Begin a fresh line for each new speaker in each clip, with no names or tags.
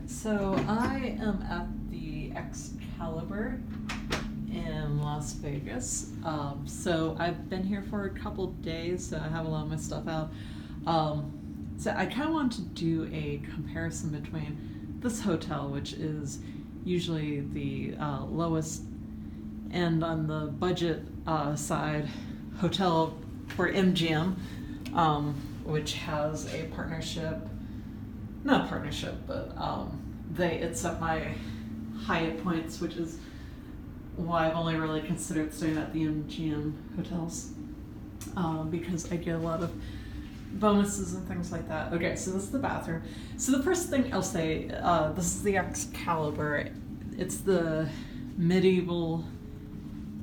So I am at the Excalibur in Las Vegas. So I've been here for a couple days, so I have a lot of my stuff out. So I kind of want to do a comparison between this hotel, which is usually the lowest end on the budget side hotel for MGM, which has a partnership. Not partnership, but it's at my Hyatt points, which is why I've only really considered staying at the MGM hotels, because I get a lot of bonuses and things like that. Okay, so this is the bathroom. So the first thing I'll say, this is the Excalibur. It's the medieval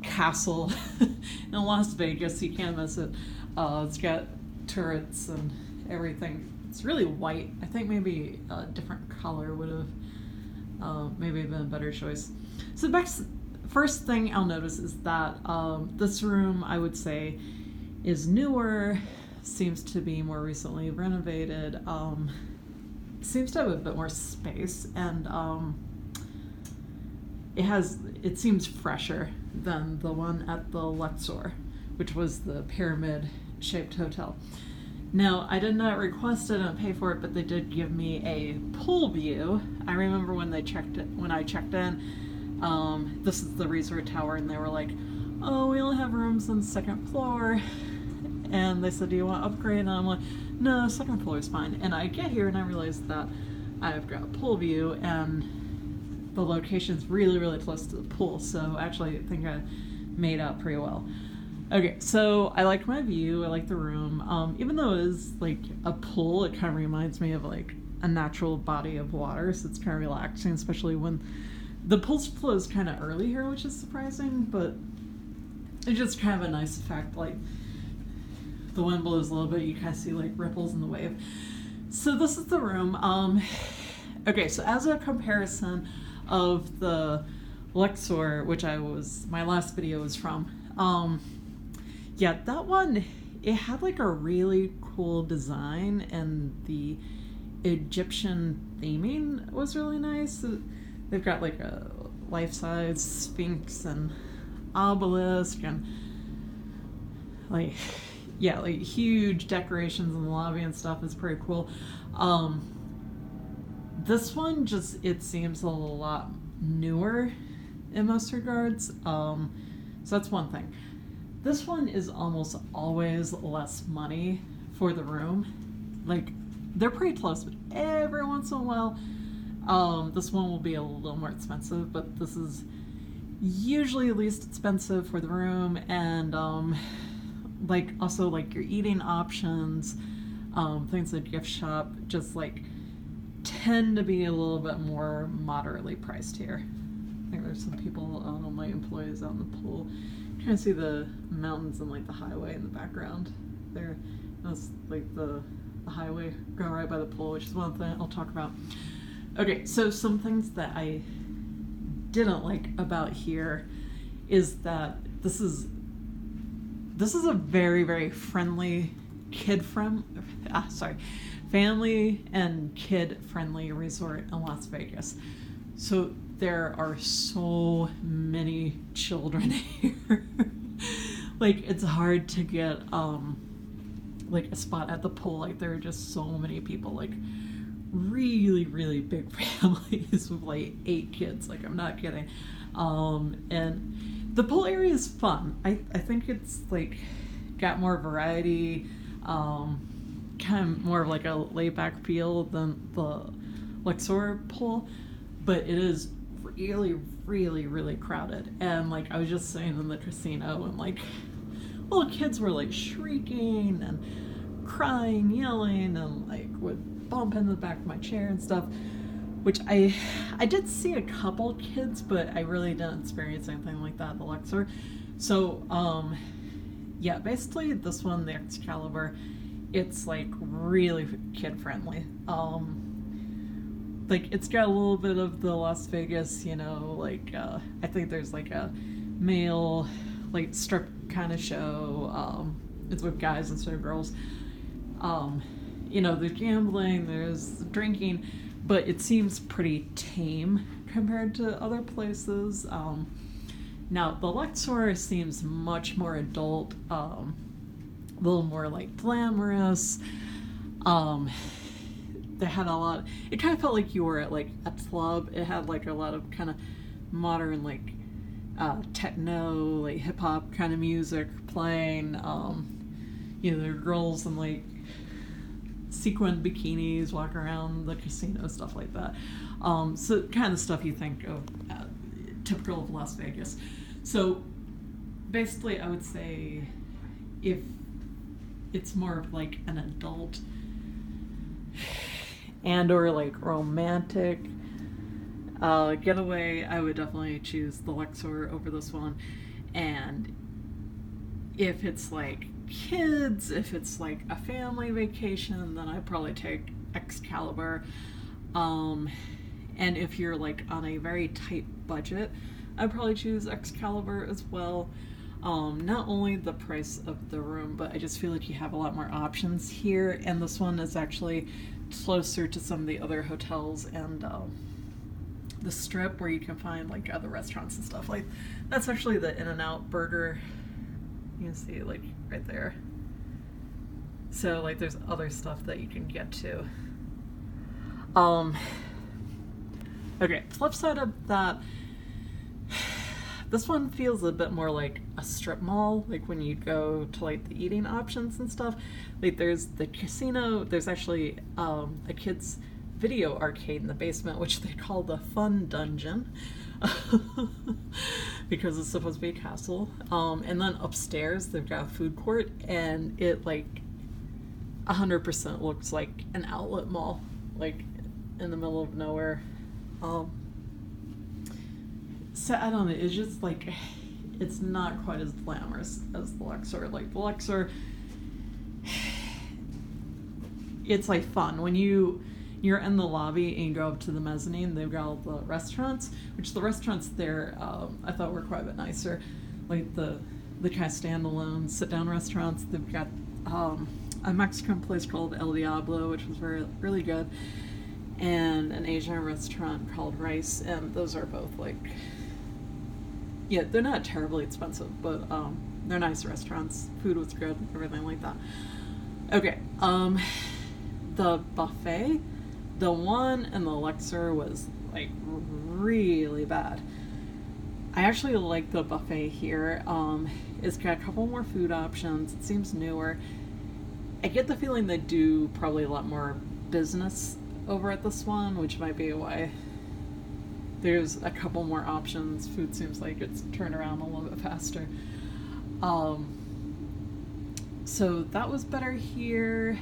castle in Las Vegas. You can't miss it. It's got turrets and everything. It's really white. I think maybe a different color would have maybe been a better choice. So the first thing I'll notice is that this room, I would say, is newer, seems to be more recently renovated, seems to have a bit more space, and it seems fresher than the one at the Luxor, which was the pyramid-shaped hotel. Now, I did not request it and pay for it, but they did give me a pool view. I remember when I checked in, this is the resort tower, and they were like, oh, we only have rooms on the second floor. And they said, do you want to upgrade? And I'm like, no, second floor is fine. And I get here and I realize that I've got a pool view and the location's really, really close to the pool. So actually, I think I made out pretty well. Okay, so I like my view, I like the room. Even though it is like a pool, it kind of reminds me of like a natural body of water, so it's kind of relaxing, especially when the pool flows kind of early here, which is surprising, but it's just kind of a nice effect. Like the wind blows a little bit, you kind of see like ripples in the wave. So this is the room. Okay, so as a comparison of the Luxor, which my last video was from, yeah, that one, it had like a really cool design, and the Egyptian theming was really nice. They've got like a life-size Sphinx and obelisk and like huge decorations in the lobby and stuff. Is pretty cool. This one it seems a lot newer in most regards. So that's one thing. This one is almost always less money for the room. Like, they're pretty close, but every once in a while, this one will be a little more expensive, but this is usually least expensive for the room, and like also like your eating options, things like gift shop, just like tend to be a little bit more moderately priced here. I think there's some people, my employees out in the pool. You can see the mountains and like the highway in the background there. That's like the highway going right by the pool, which is one thing I'll talk about. Okay, so some things that I didn't like about here is that this is a very, very friendly family and kid-friendly resort in Las Vegas. So there are so many children here. Like, it's hard to get like a spot at the pool. Like, there are just so many people, like really, really big families with like 8 kids. Like, I'm not kidding. And the pool area is fun. I think it's like got more variety, kind of more of like a laid back feel than the Luxor pool, but it is really, really, really crowded. And like I was just saying in the casino, and like little kids were like shrieking and crying, yelling, and like would bump into the back of my chair and stuff, which I did see a couple kids, but I really didn't experience anything like that at the Luxor. So yeah, basically this one, the Excalibur, it's like really kid friendly. Like, it's got a little bit of the Las Vegas, like I think there's like a male like strip kind of show. It's with guys instead of girls. There's gambling, there's drinking, but it seems pretty tame compared to other places. Now, the Luxor seems much more adult, a little more like glamorous. They had a lot. It kind of felt like you were at like a club. It had like a lot of kind of modern like techno, like hip hop kind of music playing. There were girls in like sequined bikinis walking around the casino, stuff like that. So kind of stuff you think of typical of Las Vegas. So basically, I would say if it's more of like an adult and or like romantic getaway, I would definitely choose the Luxor over this one. And if it's like kids, if it's like a family vacation, then I'd probably take Excalibur. And if you're like on a very tight budget, I'd probably choose Excalibur as well. Not only the price of the room, but I just feel like you have a lot more options here, and this one is actually closer to some of the other hotels and the strip where you can find like other restaurants and stuff. Like that's actually the In-N-Out burger. You can see like right there. So like there's other stuff that you can get to. Okay, flip side of that, this one feels a bit more like a strip mall, like when you go to like the eating options and stuff. Like there's the casino, there's actually a kids video arcade in the basement, which they call the fun dungeon because it's supposed to be a castle. And then upstairs they've got a food court, and it like 100% looks like an outlet mall, like in the middle of nowhere. So I don't know, it's just like, it's not quite as glamorous as the Luxor. Like the Luxor, it's like fun. When you're in the lobby and you go up to the mezzanine, they've got all the restaurants, which the restaurants there I thought were quite a bit nicer. Like the kind of standalone sit-down restaurants. They've got a Mexican place called El Diablo, which was really good, and an Asian restaurant called Rice, and those are both like, yeah, they're not terribly expensive, but they're nice restaurants. Food was good, everything like that. Okay, the buffet, the one in the Luxor was like really bad. I actually like the buffet here. It's got a couple more food options. It seems newer. I get the feeling they do probably a lot more business over at this one, which might be why there's a couple more options. Food seems like it's turned around a little bit faster. So that was better here.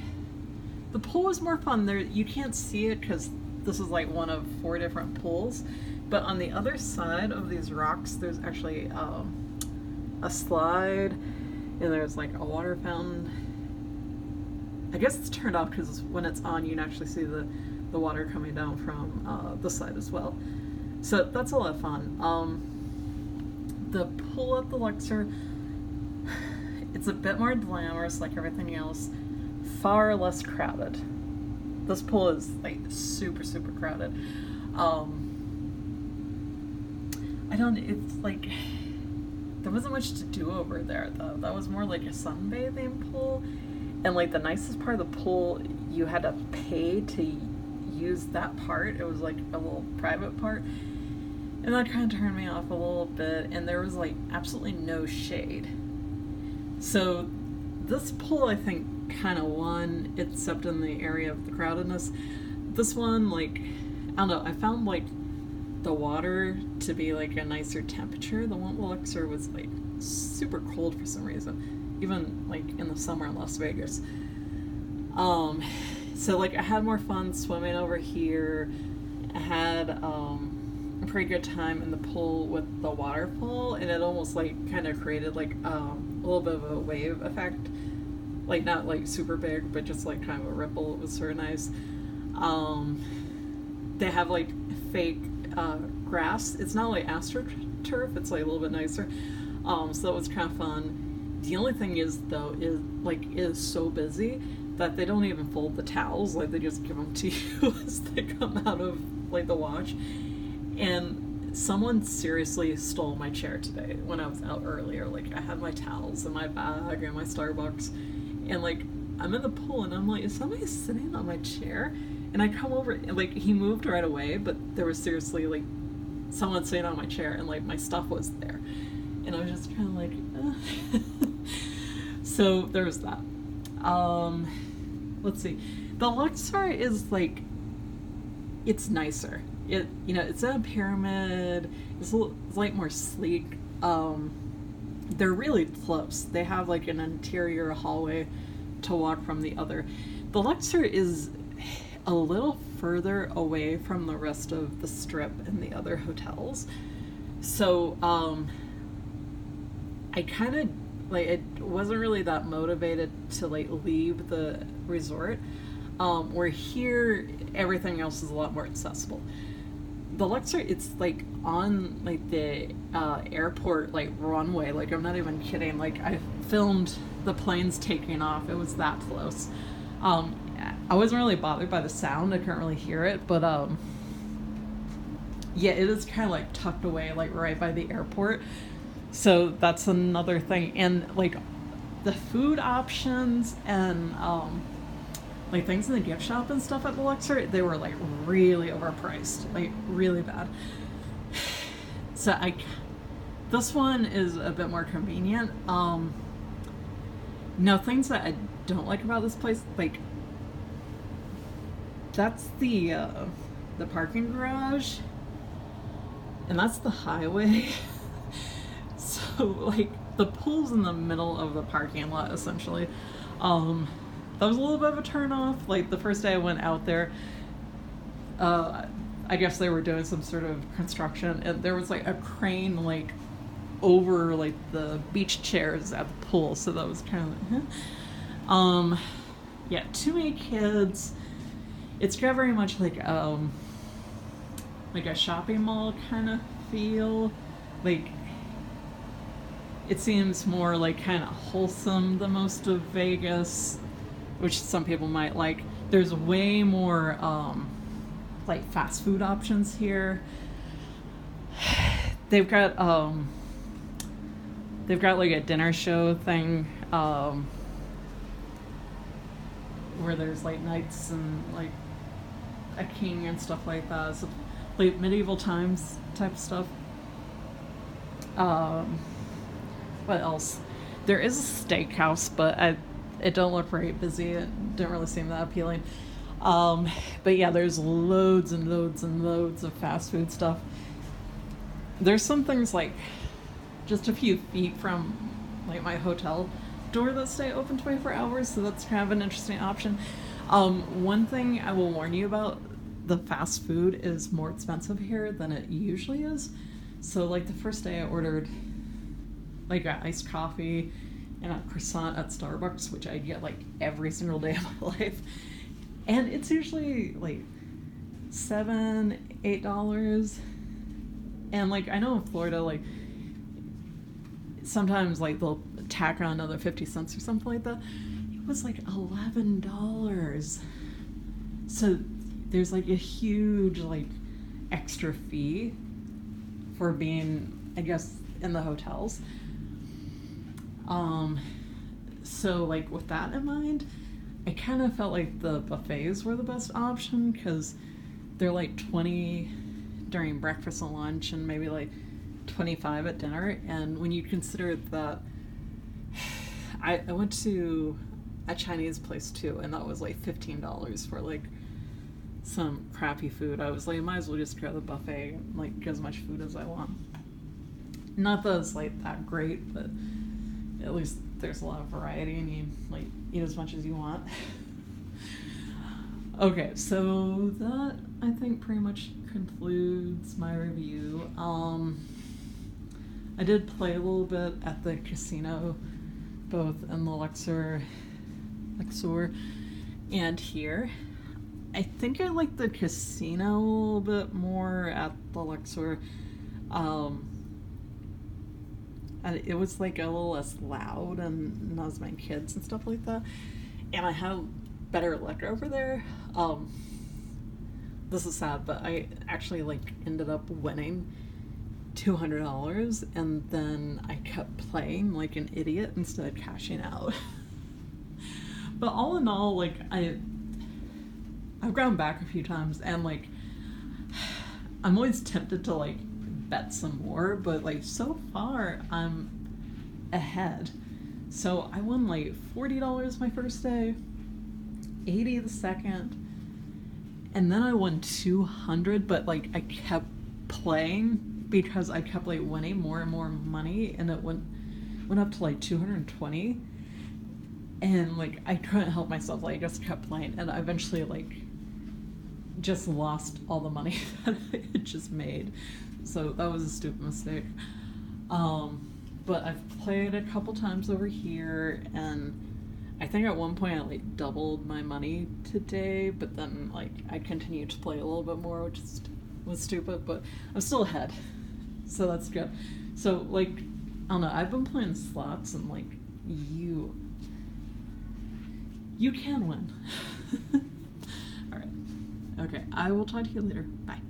The pool was more fun. There, you can't see it because this is like one of 4 different pools, but on the other side of these rocks there's actually a slide, and there's like a water fountain. I guess it's turned off because when it's on you can actually see the water coming down from the side as well. So that's a lot of fun. The pool at the Luxor, it's a bit more glamorous like everything else, far less crowded. This pool is like super crowded. It's like there wasn't much to do over there though. That was more like a sunbathing pool, and like the nicest part of the pool, you had to pay to use that part. It was like a little private part, and that kind of turned me off a little bit, and there was like absolutely no shade. So this pool I think kind of won, except in the area of the crowdedness. This one, like, I don't know, I found like the water to be like a nicer temperature. The one at Luxor was like super cold for some reason, even like in the summer in Las Vegas. So like I had more fun swimming over here. I had a pretty good time in the pool with the waterfall, and it almost like kind of created like a little bit of a wave effect, like not like super big, but just like kind of a ripple. It was sort of nice. They have like fake grass. It's not like AstroTurf, it's like a little bit nicer. So that was kind of fun. The only thing is though, is like it is so busy that they don't even fold the towels, like they just give them to you as they come out of like the wash. And someone seriously stole my chair today when I was out earlier. Like I had my towels in my bag and my Starbucks, and like I'm in the pool and I'm like, is somebody sitting on my chair? And I come over and like he moved right away, but there was seriously like someone sitting on my chair and like my stuff was there, and I was just kind of like so there was that. Let's see, the Luxor is like, it's nicer. It, you know, it's a pyramid. It's like more sleek. They're really close. They have like an interior hallway to walk from the other. The Luxor is a little further away from the rest of the Strip and the other hotels. So I kind of like, it wasn't really that motivated to like leave the resort. Where here everything else is a lot more accessible. The Luxor, it's like on like the airport like runway. Like I'm not even kidding. Like I filmed the planes taking off. It was that close. I wasn't really bothered by the sound. I couldn't really hear it, but yeah, it is kind of like tucked away, like right by the airport. So that's another thing. And like the food options and like things in the gift shop and stuff at the Luxor, they were like really overpriced, like really bad. So this one is a bit more convenient. Now things that I don't like about this place, like that's the parking garage, and that's the highway. So like the pool's in the middle of the parking lot essentially. That was a little bit of a turn off. Like the first day I went out there, I guess they were doing some sort of construction, and there was like a crane like over like the beach chairs at the pool. So that was kind of yeah, too many kids. It's got very much like a shopping mall kind of feel. Like it seems more like kind of wholesome than most of Vegas, which some people might like. There's way more like fast food options here. They've got like a dinner show thing where there's like knights and like a king and stuff like that. So like medieval times type stuff. What else? There is a steakhouse, but it don't look very busy. It didn't really seem that appealing. But yeah, there's loads and loads and loads of fast food stuff. There's some things like just a few feet from like my hotel door that stay open 24 hours, so that's kind of an interesting option. One thing I will warn you about, the fast food is more expensive here than it usually is. So like the first day I ordered like an iced coffee and a croissant at Starbucks, which I get like every single day of my life. And it's usually like $7, $8. And like I know in Florida, like sometimes like they'll tack on another 50 cents or something like that. It was like $11. So there's like a huge like extra fee for being, I guess, in the hotels. So like with that in mind, I kind of felt like the buffets were the best option because they're like 20 during breakfast and lunch and maybe like 25 at dinner. And when you consider that, I went to a Chinese place too, and that was like $15 for like some crappy food. I was like, I might as well just go to the buffet and like get as much food as I want. Not that it's like that great, but at least there's a lot of variety and you like eat as much as you want. Okay, so that I think pretty much concludes my review. I did play a little bit at the casino, both in the Luxor and here. I think I like the casino a little bit more at the Luxor. It was like a little less loud and not as many kids and stuff like that. And I had better luck over there. This is sad, but I actually like ended up winning $200, and then I kept playing like an idiot instead of cashing out. But all in all, like I've gone back a few times, and like I'm always tempted to like bet some more, but like so far I'm ahead. So I won like $40 my first day, $80 the second, and then I won $200, but like I kept playing because I kept like winning more and more money, and it went up to like 220, and like I couldn't help myself, like I just kept playing, and I eventually like just lost all the money that I had just made. So that was a stupid mistake. But I've played a couple times over here, and I think at one point I like doubled my money today, but then like I continued to play a little bit more, which was stupid, but I'm still ahead. So that's good. So like, I don't know, I've been playing slots, and like you can win. All right. Okay, I will talk to you later. Bye.